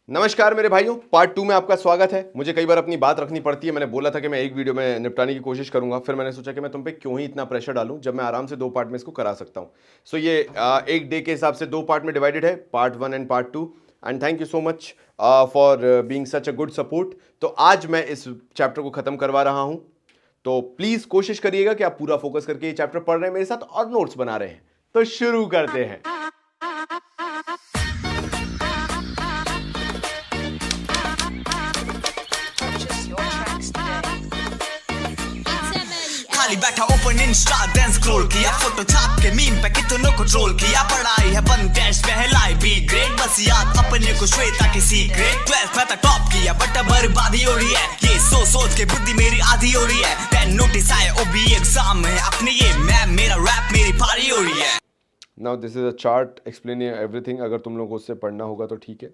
नमस्कार मेरे भाइयों, पार्ट 2 में आपका स्वागत है। मुझे कई बार अपनी बात रखनी पड़ती है। मैंने बोला था कि मैं एक वीडियो में निपटाने की कोशिश करूंगा, फिर मैंने सोचा कि मैं तुम पे क्यों ही इतना प्रेशर डालूं जब मैं आराम से 2 पार्ट में इसको करा सकता हूं। सो ये एक डे के हिसाब से 2 पार्ट में डिवाइडेड है, part 1 and part 2। And thank you so much for being such a good support. तो आज मैं इस चैप्टर को खत्म करवा रहा हूं, तो प्लीज कोशिश करिएगा कि आप पूरा फोकस करके ये चैप्टर पढ़ रहे हैं मेरे साथ और नोट्स बना रहे हैं। तो शुरू करते हैं। Purchase your tracks today. खाली बैठा ओपन इंस्टा देन स्क्रॉल किया, फोटो छाप के मीम पे कितनों को ट्रोल किया। पढ़ाई है बंद टेस्ट पहलाई बी ग्रेड, बस याद अपने को श्वेता की सीक्रेट। 12th में तो टॉप किया बट बर्बादी हो रही है, ये सोच के बुद्धि मेरी आधी हो रही है। देन नोटिस आए ओबी एग्जाम है अपने, ये मैम मेरा रैप मेरी पारी हो रही है। Now this is a chart explaining everything. अगर तुम लोगों को उससे पढ़ना होगा तो ठीक है,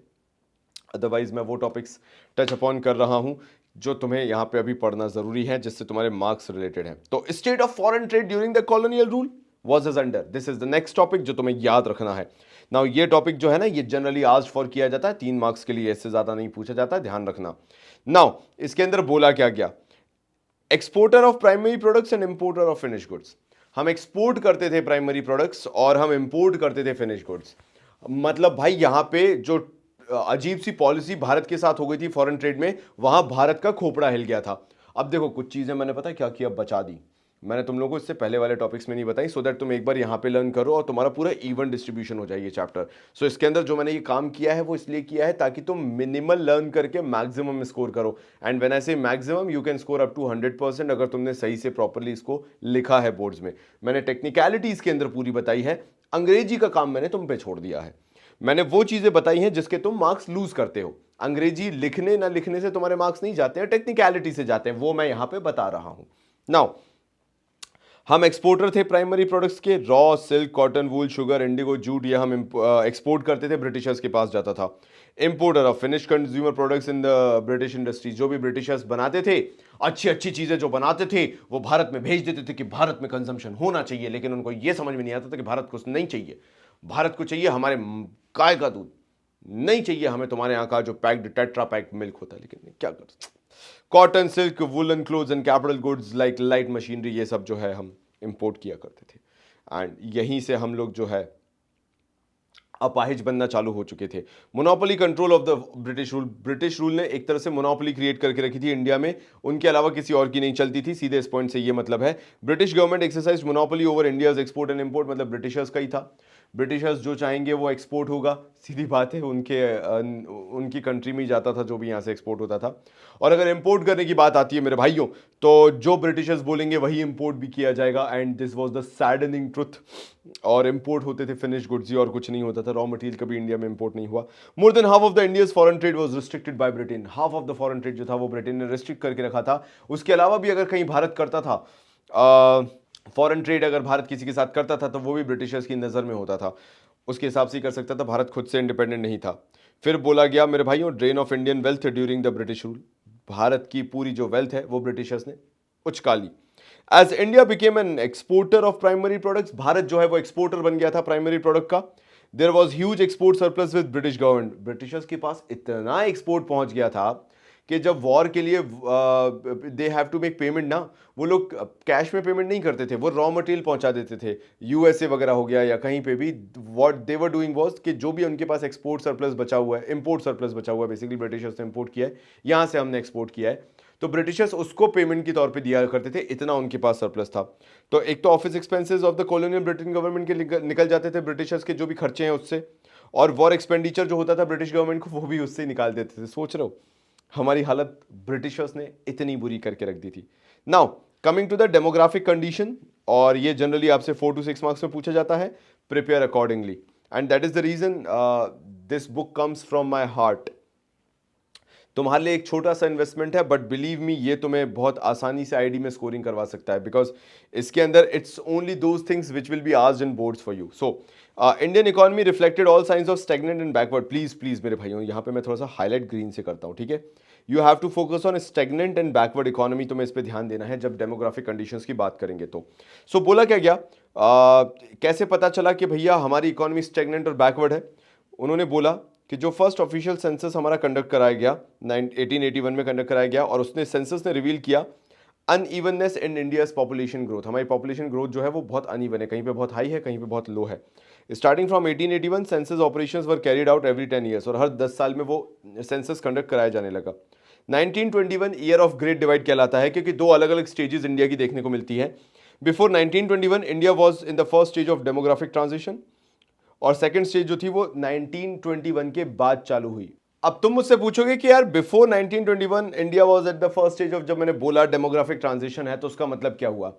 अदरवाइज मैं वो टॉपिक्स टच अपॉन कर रहा हूं जो तुम्हें यहाँ पे अभी पढ़ना जरूरी है, जिससे तुम्हारे मार्क्स रिलेटेड है। तो state of foreign trade during the colonial rule was as under, this is the next topic जो तुम्हें याद रखना है। नाउ ये टॉपिक जो है ना, ये जनरली आज फॉर किया जाता है, 3 मार्क्स के लिए, इससे ज्यादा नहीं पूछा जाता है, ध्यान रखना। नाउ इसके अंदर बोला क्या गया, exporter of primary products and importer of finish goods. हम एक्सपोर्ट करते थे प्राइमरी प्रोडक्ट्स और हम इंपोर्ट करते थे फिनिश गुड्स। मतलब भाई यहां पे जो अजीब सी पॉलिसी भारत के साथ हो गई थी फॉरेन ट्रेड में, वहां भारत का खोपड़ा हिल गया था। अब देखो कुछ चीजें मैंने पता क्या किया, बचा दी। मैंने तुम लोगों को इससे पहले वाले टॉपिक्स में नहीं बताई, सो दैट तुम एक बार यहां पे लर्न करो और तुम्हारा पूरा इवन डिस्ट्रीब्यूशन हो जाए ये चैप्टर। सो इसके अंदर जो मैंने ये काम किया है वो इसलिए किया है ताकि तुम मिनिमल लर्न करके मैक्सिमम स्कोर करो। And when I say maximum, you can score up to 100% अगर तुमने सही से प्रॉपरली इसको लिखा है बोर्ड्स में। मैंने टेक्निकलिटी इसके अंदर पूरी बताई है, अंग्रेजी का काम मैंने तुम पे छोड़ दिया है। मैंने वो चीजें बताई हैं जिसके तुम मार्क्स लूज करते हो। अंग्रेजी लिखने ना लिखने से तुम्हारे मार्क्स नहीं जाते हैं, टेक्निकलिटी से जाते हैं, वो मैं यहां पे बता रहा हूं। नाउ हम एक्सपोर्टर थे प्राइमरी प्रोडक्ट्स के, raw silk cotton wool sugar Indigo jute, ये हम एक्सपोर्ट करते थे, ब्रिटिशर्स के पास जाता था। Importer of finish consumer products in the British industry, जो भी ब्रिटिशर्स बनाते थे, अच्छी अच्छी चीजें जो बनाते थे वो भारत में भेज देते थे कि भारत में कंजम्पशन होना चाहिए, लेकिन उनको ये समझ में नहीं आता था कि भारत को नहीं चाहिए। भारत को चाहिए हमारे गाय का दूध, नहीं चाहिए हमें तुम्हारे यहाँ का जो पैक्ड टेट्रा पैक्ड मिल्क होता है। लेकिन क्या कर, cotton silk woollen clothes and capital goods like light machinery, ये सब जो है हम इंपोर्ट किया करते थे। एंड यहीं से हम लोग जो है अपाहिज बनना चालू हो चुके थे। Monopoly control of the British rule, British rule ने एक तरह से मोनोपोली क्रिएट करके रखी थी इंडिया में, उनके अलावा किसी और की नहीं चलती थी। सीधे इस पॉइंट से ये मतलब है, British government exercise monopoly over India's export and import, मतलब ब्रिटिशर्स का ही था। ब्रिटिशर्स जो चाहेंगे वो एक्सपोर्ट होगा, सीधी बात है, उनकी कंट्री में ही जाता था जो भी यहाँ से एक्सपोर्ट होता था। और अगर इंपोर्ट करने की बात आती है मेरे भाइयों, तो जो ब्रिटिशर्स बोलेंगे वही इंपोर्ट भी किया जाएगा। And this was the saddening truth. और इंपोर्ट होते थे फिनिश गुड्स ही, और कुछ नहीं होता था। रॉ मटेरियल कभी इंडिया में इंपोर्ट नहीं हुआ। More than half of the India's foreign trade was restricted by Britain, half of the foreign trade जो था वो ब्रिटेन ने रिस्ट्रिक्ट करके रखा था। उसके अलावा भी अगर कहीं भारत करता था फॉरेन ट्रेड, अगर भारत किसी के साथ करता था तो वो भी ब्रिटिशर्स की नज़र में होता था, उसके हिसाब से ही कर सकता था, भारत खुद से इंडिपेंडेंट नहीं था। फिर बोला गया मेरे भाइयों, drain of Indian wealth during the British rule, Bharat की पूरी जो वेल्थ है वो ब्रिटिशर्स ने उचका ली। As India became an exporter of primary products, Bharat जो है वो एक्सपोर्टर बन गया था प्राइमरी प्रोडक्ट का। There was huge export surplus with British government, Britishers के पास इतना एक्सपोर्ट पहुंच गया था कि जब वॉर के लिए they have to make payment ना, वो लोग कैश में पेमेंट नहीं करते थे, वो रॉ मटेरियल पहुंचा देते थे। यूएसए वगैरह हो गया या कहीं पे भी, what they were doing was कि जो भी उनके पास एक्सपोर्ट सरप्लस बचा हुआ है, इंपोर्ट सरप्लस बचा हुआ है, बेसिकली ब्रिटिशर्स ने इंपोर्ट किया है, यहाँ से हमने एक्सपोर्ट किया है, तो ब्रिटिशर्स उसको पेमेंट के तौर पे दिया करते थे, इतना उनके पास सरप्लस था। तो एक तो office expenses of the colonial Britain government के निकल जाते थे ब्रिटिशर्स के जो भी खर्चे हैं उससे, और वॉर एक्सपेंडिचर जो होता था ब्रिटिश गवर्नमेंट को वो भी उससे निकाल देते थे। सोच रहे हो हमारी हालत ब्रिटिशर्स ने इतनी बुरी करके रख दी थी। Now coming to the demographic condition, और ये जनरली आपसे 4 to 6 मार्क्स में पूछा जाता है, prepare accordingly, and that is the reason this book comes from my heart. तुम्हारे लिए एक छोटा सा इन्वेस्टमेंट है, बट बिलीव मी ये तुम्हें बहुत आसानी से आईडी में स्कोरिंग करवा सकता है, बिकॉज इसके अंदर it's only those things which will be asked in boards for you. So Indian economy reflected all science of stagnant and backward, please please मेरे भाइयों यहाँ पे मैं थोड़ा सा हाईलाइट ग्रीन से करता हूँ, ठीक है। You have to focus on stagnant and backward economy, तुम्हें इस पर ध्यान देना है जब डेमोग्राफिक कंडीशंस की बात करेंगे तो। सो बोला क्या गया, कैसे पता चला कि भैया हमारी इकोनॉमी स्टेगनेंट और बैकवर्ड है? उन्होंने बोला कि जो फर्स्ट ऑफिशियल सेंसस हमारा कंडक्ट कराया गया 1881 में कंडक्ट कराया गया, और उसने सेंसस ने रिवील किया unevenness in India's population growth. हमारी पॉपुलेशन ग्रोथ जो है वो बहुत अनइवन है, कहीं पे बहुत हाई है, कहीं पे बहुत लो है। Starting from 1881 census operations were carried out every 10 years, और हर 10 साल में वो सेंसस कंडक्ट कराया जाने लगा। 1921 ईयर ऑफ ग्रेट डिवाइड कहलाता है, क्योंकि दो अलग अलग स्टेजेस इंडिया की देखने को मिलती है। Before 1921 India was in the first stage of demographic transition, और सेकंड स्टेज जो थी वो 1921 के बाद चालू हुई। अब तुम मुझसे पूछोगे कि यार before 1921 India was at the first stage of, जब मैंने बोला डेमोग्राफिक ट्रांजिशन है तो उसका मतलब क्या हुआ?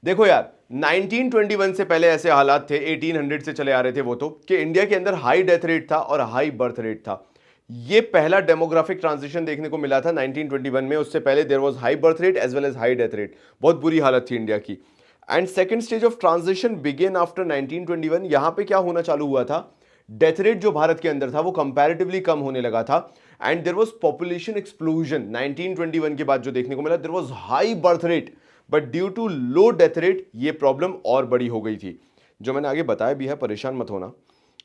देखो यार, 1921 से पहले ऐसे हालात थे, 1800 से चले आ रहे थे वो तो, कि इंडिया के अंदर हाई डेथ रेट था और हाई बर्थ रेट था। ये पहला डेमोग्राफिक ट्रांजिशन देखने को मिला था 1921 में। उससे पहले there was high birth rate as well as high death rate, बहुत बुरी हालत थी इंडिया की। And second stage of transition begin after 1921। यहां पे क्या होना चालू हुआ था, डेथ रेट जो भारत के अंदर था वो कंपैरेटिवली कम होने लगा था, and there was population explosion. 1921 के बाद जो देखने को मिला, there was high birth rate but due to low death rate ये प्रॉब्लम और बड़ी हो गई थी, जो मैंने आगे बताया भी है, परेशान मत होना।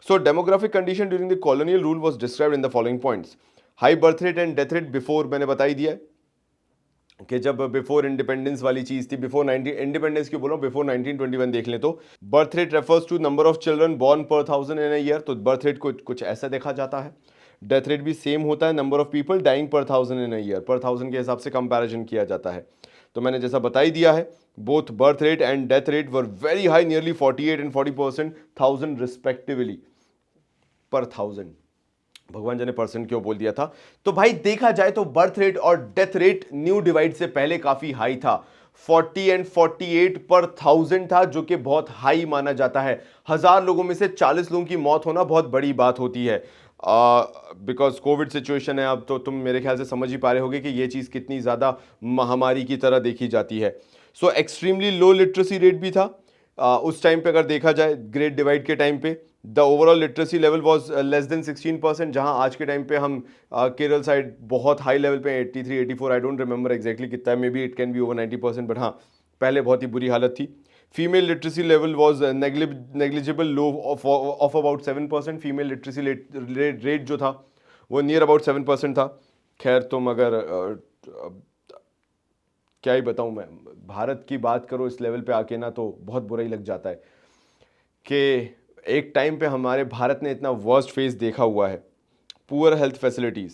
So demographic condition during the colonial rule was described in the following points. High birth rate and death rate before मैंने बता ही दिया है कि जब बिफोर इंडिपेंडेंस वाली चीज थी, बिफोर 90 इंडिपेंडेंस क्यों बोलो, बिफोर 1921 देख लें तो birth rate refers to number of children born per 1000 in a year, तो बर्थ रेट कुछ ऐसा देखा जाता है। डेथ रेट भी सेम होता है, नंबर ऑफ पीपल डाइंग पर 1000 इन अ ईयर, पर 1000 के हिसाब से कंपैरिजन किया जाता है। तो मैंने जैसा बता ही दिया है, both birth rate and death rate were very high, nearly 48 and 40% 1000 respectively पर 1000। भगवान जाने परसेंट क्यों बोल दिया था। तो भाई देखा जाए तो बर्थ रेट और डेथ रेट न्यू डिवाइड से पहले काफी हाई था, 40 एंड 48 पर 1000 था, जो कि बहुत हाई माना जाता है। 1000 लोगों में से 40 लोगों की मौत होना बहुत बड़ी बात होती है। बिकॉज कोविड सिचुएशन है, अब तो तुम मेरे ख्याल से समझ ही पा रहे होगे कि ये चीज़ कितनी ज़्यादा महामारी की तरह देखी जाती है। सो एक्सट्रीमली लो लिटरेसी रेट भी था उस टाइम पे। अगर देखा जाए ग्रेट डिवाइड के टाइम पे, the overall literacy level was less than 16%, जहां आज के टाइम पे हम केरल साइड बहुत हाई लेवल पे 83 84, आई डोंट रिमेंबर एग्जैक्टली कितना है, may be it can be over 90%, but हाँ पहले बहुत ही बुरी हालत थी। Female literacy level was negligible low of about 7%। Female literacy rate जो था वो नियर अबाउट 7% था। खैर तुम अगर क्या ही बताऊं मैं, भारत की बात करो इस लेवल पे आके ना तो बहुत बुरा ही लग जाता है कि एक टाइम पे हमारे भारत ने इतना वर्स्ट फेस देखा हुआ है। पुअर हेल्थ फैसिलिटीज़,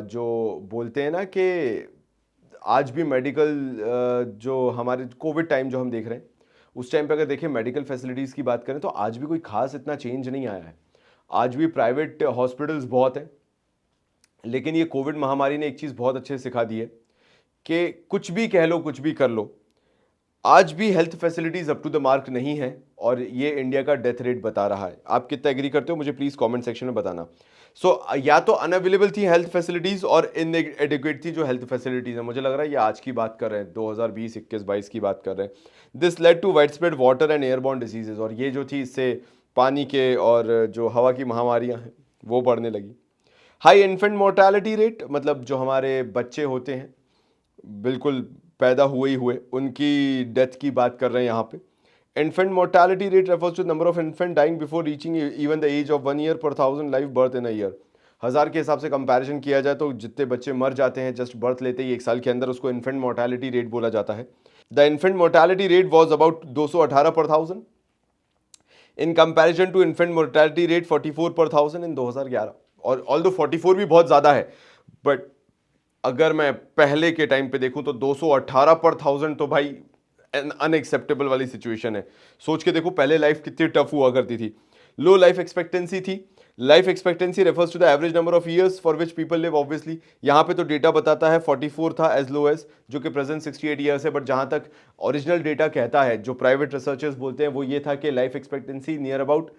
जो बोलते हैं ना कि आज भी मेडिकल जो हमारे कोविड टाइम जो हम देख रहे हैं, उस टाइम पे अगर देखें मेडिकल फैसिलिटीज़ की बात करें तो आज भी कोई खास इतना चेंज नहीं आया है। आज भी प्राइवेट हॉस्पिटल्स बहुत हैं, लेकिन ये कोविड महामारी ने एक चीज़ बहुत अच्छे से सिखा दी है कि कुछ भी कह लो, कुछ भी कर लो, आज भी health facilities up to the mark नहीं है, और ये इंडिया का डेथ रेट बता रहा है। आप कितना एग्री करते हो मुझे प्लीज कमेंट सेक्शन में बताना। या तो अनअवेलेबल थी हेल्थ फैसिलिटीज और इनएडिक्वेट थी जो हेल्थ फैसिलिटीज है। मुझे लग रहा है ये आज की बात कर रहे हैं, 2020 21 22 की बात कर रहे हैं। This led to widespread water and airborne diseases, और ये जो थी इससे पानी के और जो हवा की महामारियां हैं वो बढ़ने लगी। हाई इन्फेंट मोर्टेलिटी रेट, मतलब जो हमारे बच्चे होते हैं बिल्कुल पैदा हुए ही हुए, उनकी डेथ की बात कर रहे हैं यहाँ पे। Infant mortality rate refers to number of infant dying before reaching even the age of 1 year per 1000 live birth in a year. 1000 के हिसाब से कंपैरिजन किया जाए तो जितने बच्चे मर जाते हैं जस्ट बर्थ लेते ही 1 साल के अंदर, उसको इन्फेंट मोर्टेलिटी रेट बोला जाता है। The infant mortality rate was about 218 per 1000 in comparison to infant mortality rate 44 per 1000 इन 2011। और ऑल्दो 44 भी बहुत ज़्यादा है, बट अगर मैं पहले के टाइम पे देखूं तो 218 पर 1000 तो भाई अनएक्सेप्टेबल वाली सिचुएशन है। सोच के देखो पहले लाइफ कितनी टफ हुआ करती थी। लो लाइफ एक्सपेक्टेंसी थी। Life expectancy refers to the average number of years for which people live. Obviously यहाँ पे तो डेटा बताता है 44 था एज लो एज, जो कि प्रेजेंट 68 ईयर्स है, बट जहाँ तक ओरिजिनल डेटा कहता है, जो प्राइवेट रिसर्चर्स बोलते हैं, वो ये था कि life expectancy near about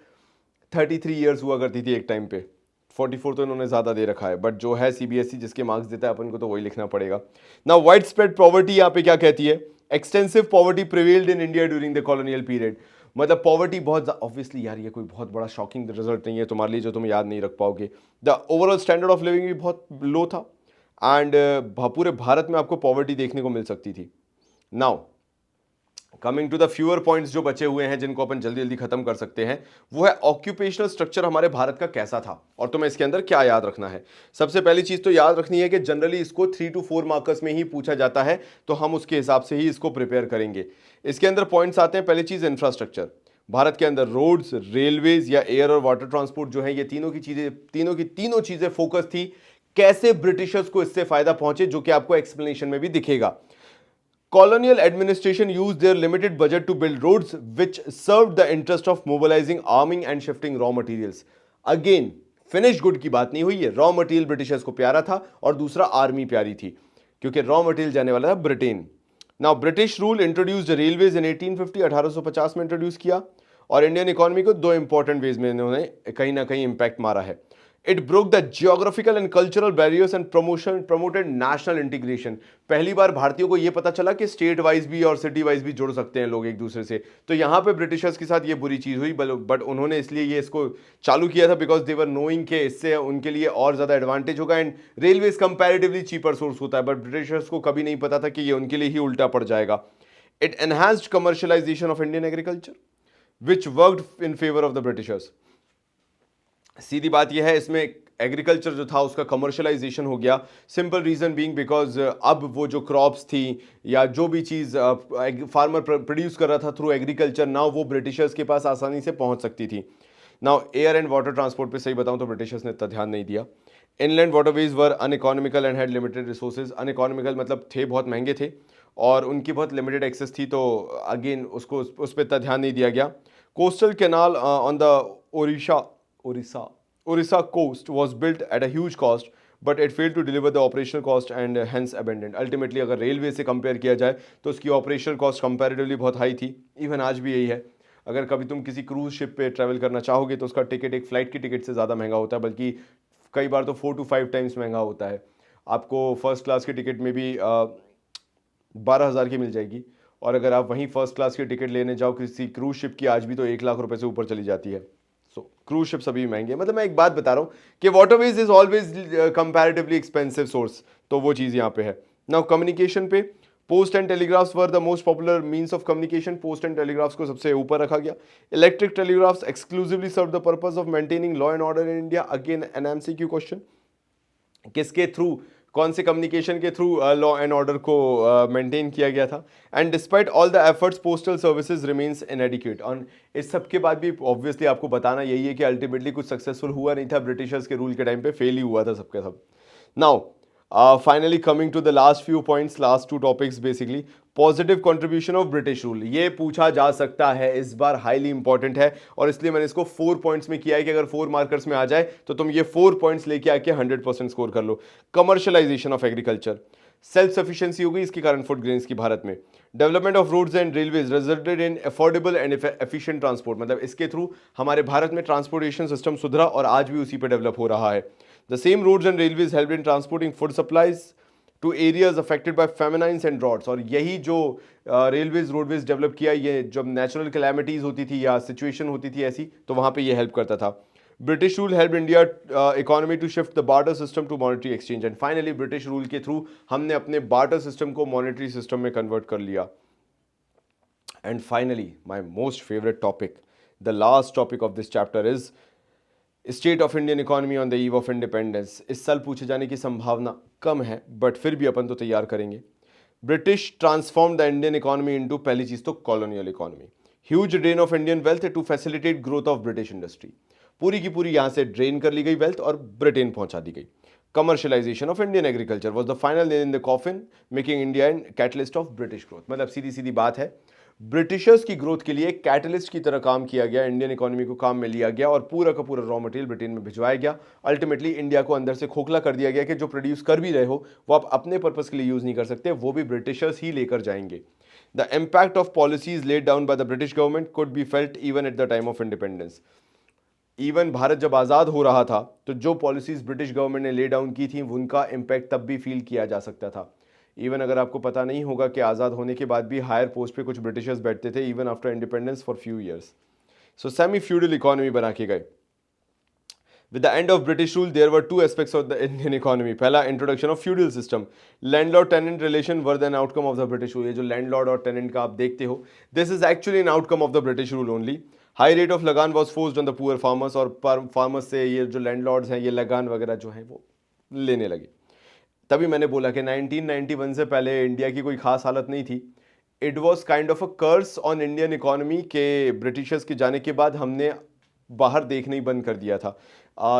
33 years हुआ करती थी एक टाइम पे। 44 तो इन्होंने ज़्यादा दे रखा है, बट जो है सीबीएसई जिसके मार्क्स देता है अपन को तो वही लिखना पड़ेगा ना। वाइड स्प्रेड पॉवर्टी यहाँ पे क्या कहती है, extensive poverty prevailed in India during the colonial period. मतलब पॉवर्टी बहुत, ऑब्वियसली यार ये कोई बहुत बड़ा शॉकिंग रिजल्ट नहीं है तुम्हारे लिए जो तुम याद नहीं रख पाओगे। The overall standard of living भी बहुत लो था, एंड पूरे भारत में आपको पॉवर्टी देखने को मिल सकती थी। Now coming to the fewer points जो बचे हुए हैं जिनको अपन जल्दी जल्दी खत्म कर सकते हैं, वो है ऑक्यूपेशनल स्ट्रक्चर हमारे भारत का कैसा था और तुम्हें इसके अंदर क्या याद रखना है। सबसे पहली चीज तो याद रखनी है कि जनरली इसको 3 to 4 मार्कर्स में ही पूछा जाता है, तो हम उसके हिसाब से ही इसको प्रिपेयर करेंगे। इसके अंदर पॉइंट्स आते हैं। पहली चीज इंफ्रास्ट्रक्चर। भारत के अंदर रोड्स, रेलवेज या एयर और वाटर ट्रांसपोर्ट जो है, ये तीनों चीजें फोकस थी। कैसे ब्रिटिशर्स को इससे फायदा पहुंचे, जो कि आपको एक्सप्लेनेशन में भी दिखेगा। Colonial administration used their limited budget to build roads which served the interest of mobilizing, arming and shifting raw materials. Again, finish good की बात नहीं हुई है। रॉ मटेरियल ब्रिटिशर्स को प्यारा था और दूसरा आर्मी प्यारी थी, क्योंकि रॉ मटेरियल जाने वाला था Britain. Now British rule introduced railways in 1850, 1850 में इंट्रोड्यूस किया, और इंडियन इकोनॉमी को दो इंपॉर्टेंट वेज में इन्होंने कहीं ना कहीं इंपैक्ट मारा है। It broke the geographical and cultural barriers and promoted national integration. पहली बार भारतीयों को यह पता चला कि स्टेट वाइज भी और सिटी वाइज भी जुड़ सकते हैं लोग एक दूसरे से। तो यहां पे ब्रिटिशर्स के साथ ये बुरी चीज हुई, बट उन्होंने इसलिए ये इसको चालू किया था बिकॉज दे वर नोइंग के इससे उनके लिए और ज्यादा एडवांटेज होगा। And railways comparatively cheaper source होता है, बट ब्रिटिशर्स को कभी नहीं पता था कि ये उनके लिए ही उल्टा पड़ जाएगा। It enhanced commercialization of Indian agriculture which worked in favour of the Britishers. सीधी बात यह है, इसमें एग्रीकल्चर जो था उसका कमर्शियलाइजेशन हो गया। सिंपल रीजन बीइंग बिकॉज अब वो जो क्रॉप्स थी या जो भी चीज़ फार्मर प्रोड्यूस कर रहा था थ्रू एग्रीकल्चर, नाउ वो ब्रिटिशर्स के पास आसानी से पहुंच सकती थी। Now air and water transport पे सही बताऊं तो ब्रिटिशर्स ने इतना ध्यान नहीं दिया। Inland waterways were uneconomical and had limited resources. Uneconomical मतलब थे, बहुत महंगे थे और उनकी बहुत लिमिटेड एक्सेस थी, तो अगेन उसको उस पर इतना ध्यान नहीं दिया गया। Coastal canal on the Orissa coast was built at a huge cost, but it failed to deliver the operational cost and hence abandoned. Ultimately, अगर रेलवे से कंपेयर किया जाए तो उसकी ऑपरेशनल कॉस्ट कंपैरेटिवली बहुत हाई थी। इवन आज भी यही है। अगर कभी तुम किसी क्रूज शिप पे ट्रैवल करना चाहोगे तो उसका टिकट एक फ्लाइट की टिकट से ज़्यादा महंगा होता है, बल्कि कई बार तो 4 to 5 टाइम्स महंगा होता है। आपको फर्स्ट क्लास की टिकट में भी 12,000 की मिल जाएगी, और अगर आप वहीं फर्स्ट क्लास की टिकट लेने जाओ किसी क्रूज शिप की, आज भी तो 1 लाख रुपए से ऊपर चली जाती है। क्रूज शिप सभी महंगे। मतलब मैं एक बात बता रहा हूं कि waterways is always comparatively expensive source, तो वो चीज यहां पे है। नाउ कम्युनिकेशन पे, post and telegraphs were the most popular means of communication. Post and telegraphs को सबसे ऊपर रखा गया। Electric telegraphs exclusively serve the purpose of maintaining law and order in India. Again an MCQ question, किसके through, कौन से communication के through law and order को मेंटेन किया गया था। And despite all the efforts postal services remains इनएडिक्वेट। और इस सब के बाद भी ऑब्वियसली आपको बताना यही है कि अल्टीमेटली कुछ सक्सेसफुल हुआ नहीं था, ब्रिटिशर्स के रूल के टाइम पे फेल ही हुआ था सबके सब। Now finally coming to the last few points, last 2 topics basically. Positive contribution of British rule, ये पूछा जा सकता है इस बार, हाईली इंपॉर्टेंट है, और इसलिए मैंने इसको 4 पॉइंट्स में किया है कि अगर 4 मार्कर्स में आ जाए तो तुम ये 4 पॉइंट्स लेके आके 100% स्कोर कर लो। Commercialization of agriculture, self sufficiency हो गई इसके कारण फूड ग्रेन्स की भारत में। Development of roads and railways resulted in affordable and efficient transport, मतलब इसके थ्रू हमारे भारत में ट्रांसपोर्टेशन सिस्टम सुधरा और आज भी उसी पे डेवलप हो रहा है। The same roads and railways help in transporting food supplies to areas affected by famines and droughts. और यही जो रेलवेज रोडवेज डेवलप किया, ये जब नेचुरल कैलामिटीज होती थी या सिचुएशन होती थी ऐसी, तो वहां पे ये हेल्प करता था। British rule help India economy to shift the barter system to monetary exchange. And finally British rule के थ्रू हमने अपने बार्टर सिस्टम को मॉनेटरी सिस्टम में कन्वर्ट कर लिया। And finally my most favourite topic, the last topic of this chapter is state of Indian economy on the eve of independence. इस साल पूछे जाने की संभावना कम है, बट फिर भी अपन तो तैयार करेंगे। British transform the Indian economy into, पहली चीज तो colonial economy, huge drain of Indian wealth to facilitate growth of British industry. पूरी की पूरी यहां से ड्रेन कर ली गई वेल्थ और ब्रिटेन पहुंचा दी गई। Commercialisation of Indian agriculture was the final nail in the coffin, making India an catalyst of British growth. मतलब सीधी सीधी बात है, ब्रिटिशर्स की ग्रोथ के लिए कैटलिस्ट की तरह काम किया गया, इंडियन इकोनॉमी को काम में लिया गया और पूरा का पूरा रॉ मटेरियल ब्रिटेन में भिजवाया गया। अल्टीमेटली इंडिया को अंदर से खोखला कर दिया गया कि जो प्रोड्यूस कर भी रहे हो वो आप अपने पर्पस के लिए यूज नहीं कर सकते, वो भी ब्रिटिशर्स ही लेकर जाएंगे। The impact of policies laid down by the British government could be felt even at the time of independence. Even Bharat जब आज़ाद हो रहा था तो जो पॉलिसीज ब्रिटिश गवर्नमेंट ने ले डाउन की थी उनका इम्पैक्ट तब भी फील किया जा सकता था। इवन अगर आपको पता नहीं होगा कि आज़ाद होने के बाद भी हायर पोस्ट पे कुछ ब्रिटिशर्स बैठते थे even after independence for few years. So semi feudal economy बना के गए। With the end of British rule, there were two aspects of the Indian economy. पहला, introduction of feudal system. Landlord tenant relation were the outcome of the British rule. ये जो landlord और tenant का आप देखते हो, this is actually an outcome of the British rule only. High rate of लगान was forced on the poor farmers, और farmers से ये जो landlords हैं ये लगान वगैरह जो है वो लेने लगे. तभी मैंने बोला कि 1991 से पहले इंडिया की कोई खास हालत नहीं थी. It was kind of a curse on Indian economy के ब्रिटिशर्स के जाने के बाद हमने बाहर देखना ही बंद कर दिया था,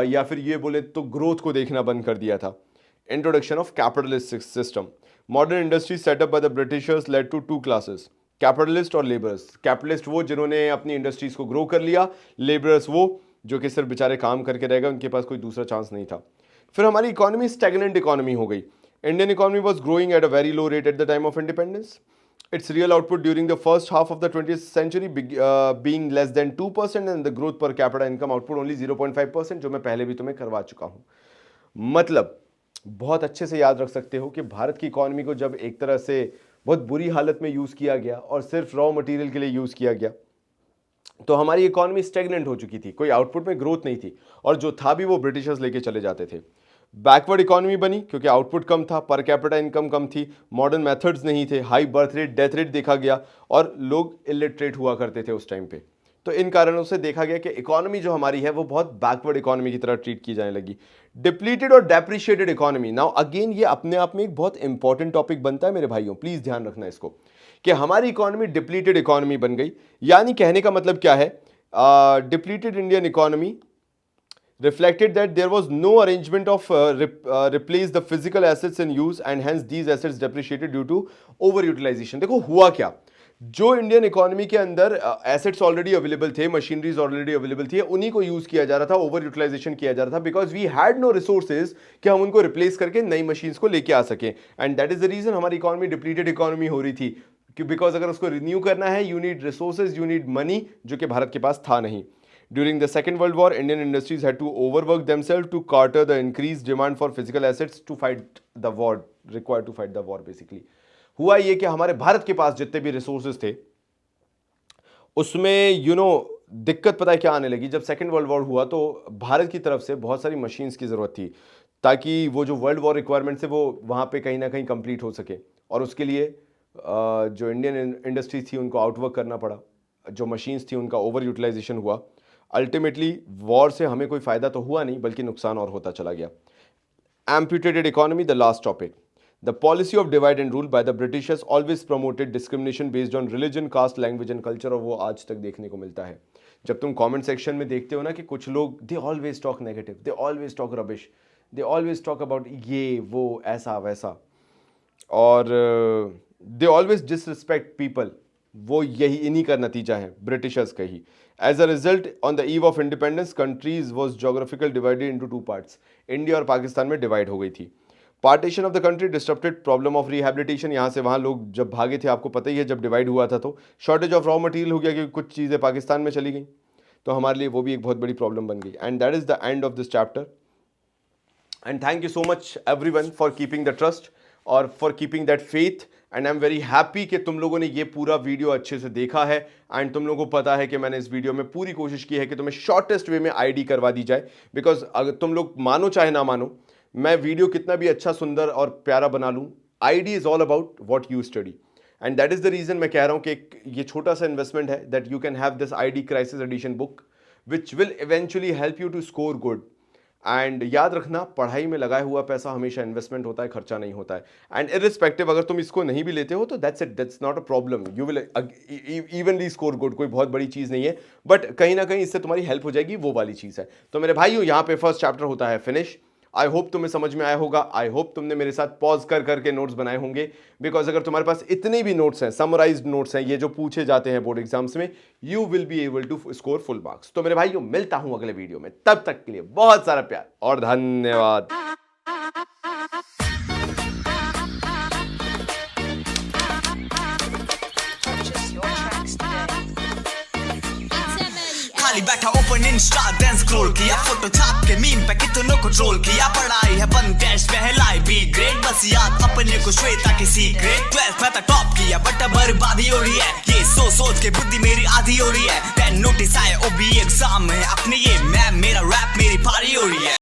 या फिर ये बोले तो ग्रोथ को देखना बंद कर दिया था. Introduction of capitalist system. Modern industry setup by the Britishers led to two classes, capitalist और लेबरर्स. कैपिटलिस्ट वो जिन्होंने अपनी इंडस्ट्रीज को ग्रो कर लिया, लेबरर्स वो जो कि सिर्फ बेचारे काम करके रह गए, उनके पास कोई दूसरा चांस नहीं था. फिर हमारी इकोनॉमी स्टैग्नेंट इकोनॉमी हो गई. Indian economy was growing at a very low rate at the time of independence. Its real output during the first half of the 20th century being less than 2%, and the growth per capita income output only 0.5%, जो मैं पहले भी तुम्हें करवा चुका हूँ. मतलब बहुत अच्छे से याद रख सकते हो कि भारत की इकोनॉमी को जब एक तरह से बहुत बुरी हालत में यूज़ किया गया और सिर्फ रॉ मटेरियल के लिए यूज़ किया गया, तो हमारी इकोनॉमी स्टेगनेंट हो चुकी थी, कोई आउटपुट में ग्रोथ नहीं थी, और जो था भी वो ब्रिटिशर्स लेके चले जाते थे. बैकवर्ड इकोनॉमी बनी क्योंकि आउटपुट कम था, पर कैपिटा इनकम कम थी, मॉडर्न मेथड्स नहीं थे, high birth rate death rate देखा गया, और लोग इलिटरेट हुआ करते थे उस टाइम पे. तो इन कारणों से देखा गया कि इकोनॉमी जो हमारी है वो बहुत बैकवर्ड इकोनॉमी की तरह ट्रीट की जाने लगी. डिप्लीटेड और डेप्रिशिएटेड इकोनॉमी. नाउ अगेन ये अपने आप में एक बहुत इंपॉर्टेंट टॉपिक बनता है मेरे भाइयों, प्लीज ध्यान रखना इसको, कि हमारी इकोनॉमी डिप्लीटेड इकोनॉमी बन गई. यानी कहने का मतलब क्या है, depleted Indian economy reflected that there was no arrangement of replace the physical assets in use, and hence these assets depreciated due to overutilization. देखो हुआ क्या, जो इंडियन इकोनॉमी के अंदर एसेट्स ऑलरेडी अवेलेबल थे, मशीनरीज ऑलरेडी अवेलेबल थी, उन्हीं को यूज किया जा रहा था, ओवर यूटिलाइजेशन किया जा रहा था, because we had no resources कि हम उनको रिप्लेस करके नई मशीन्स को लेके आ सकें. And that is the reason हमारी इकोनॉमी डिप्लीटेड इकोनॉमी हो रही थी, बिकॉज अगर उसको रिन्यू करना है you need resources, you need money, जो कि भारत के पास था नहीं. During the Second World War, Indian industries had to overwork themselves to cater the increased demand for physical assets to fight the war, required to fight the war basically. हुआ ये कि हमारे भारत के पास जितने भी रिसोर्सेज थे उसमें दिक्कत पता है क्या आने लगी. जब सेकेंड वर्ल्ड वॉर हुआ तो भारत की तरफ से बहुत सारी मशीन्स की ज़रूरत थी ताकि वो जो वर्ल्ड वॉर रिक्वायरमेंट्स है वो वहाँ पे कहीं ना कहीं कंप्लीट हो सके, और उसके लिए जो इंडियन इंडस्ट्रीज थी उनको आउटवर्क करना पड़ा, जो मशीन्स थी उनका ओवर यूटिलाइजेशन हुआ. अल्टीमेटली वॉर से हमें कोई फायदा तो हुआ नहीं बल्कि नुकसान और होता चला गया. Amputated economy, the last topic. The policy of divide and rule by the Britishers always promoted discrimination based on religion, caste, language and culture, और वो आज तक देखने को मिलता है. जब तुम कमेंट सेक्शन में देखते हो ना कि कुछ लोग they always talk negative, they always talk rubbish, they always talk about ये वो ऐसा वैसा, और दे ऑलवेज डिसरिस्पेक्ट पीपल, वो यही इन्हीं का नतीजा है, ब्रिटिशर्स का ही. As a result, on the eve of independence, countries was geographical divided into two parts. India और पाकिस्तान में डिवाइड हो गई थी. Partition of the country disturbed problem of rehabilitation. यहाँ से वहाँ लोग जब भागे थे, आपको पता ही है, जब डिवाइड हुआ था तो शॉर्टेज ऑफ रॉ मटेरियल हो गया क्योंकि कुछ चीज़ें पाकिस्तान में चली गई, तो हमारे लिए वो भी एक बहुत बड़ी प्रॉब्लम बन गई. And that is the end of this chapter. And thank you so much everyone for keeping the trust और for keeping that faith. And I am very happy कि तुम लोगों ने ये पूरा वीडियो अच्छे से देखा है, एंड तुम लोगों को पता है कि मैंने इस वीडियो में पूरी कोशिश की है कि तुम्हें शॉर्टेस्ट वे में आईडी करवा दी जाए. बिकॉज अगर तुम लोग मानो चाहे ना मानो, मैं वीडियो कितना भी अच्छा, सुंदर और प्यारा बना लूँ, ID is all about what you study. And that is the reason मैं कह रहा हूँ कि ये छोटा सा इन्वेस्टमेंट है, that you can have this ID crisis edition book which will eventually help you to score good. And याद रखना, पढ़ाई में लगाया हुआ पैसा हमेशा इन्वेस्टमेंट होता है, खर्चा नहीं होता है. एंड इरिस्पेक्टिव अगर तुम इसको नहीं भी लेते हो तो that's it, that's not a problem, you will evenly score good. कोई बहुत बड़ी चीज़ नहीं है, बट कहीं ना कहीं इससे तुम्हारी हेल्प हो जाएगी, वो वाली चीज़ है. तो मेरे भाइयों, यहाँ पे फर्स्ट चैप्टर होता है फिनिश. आई होप तुम्हें समझ में आया होगा. आई होप तुमने मेरे साथ पॉज कर करके नोट्स बनाए होंगे, बिकॉज अगर तुम्हारे पास इतने भी नोट्स हैं, समराइज्ड नोट्स हैं, ये जो पूछे जाते हैं बोर्ड एग्जाम्स में, you will be able to score full marks. तो मेरे भाइयों, मिलता हूं अगले वीडियो में, तब तक के लिए बहुत सारा प्यार और धन्यवाद. Purchase your tracks today. खाली बैठा ओपन इंस्टा देन स्क्रॉल किया, फोटो छाप के मीम पे कितनों को ट्रोल किया, पढ़ाई है बंद टेस्ट पहलाई बी ग्रेड, बस याद अपने को श्वेता की सीक्रेट। 12th में तो टॉप किया बट बर्बादी हो रही है, ये सोच के बुद्धि मेरी आधी हो रही है। 10 नोटिस आए ओबी एग्जाम में अपने, ये मैम मेरा रैप मेरी पारी हो रही है।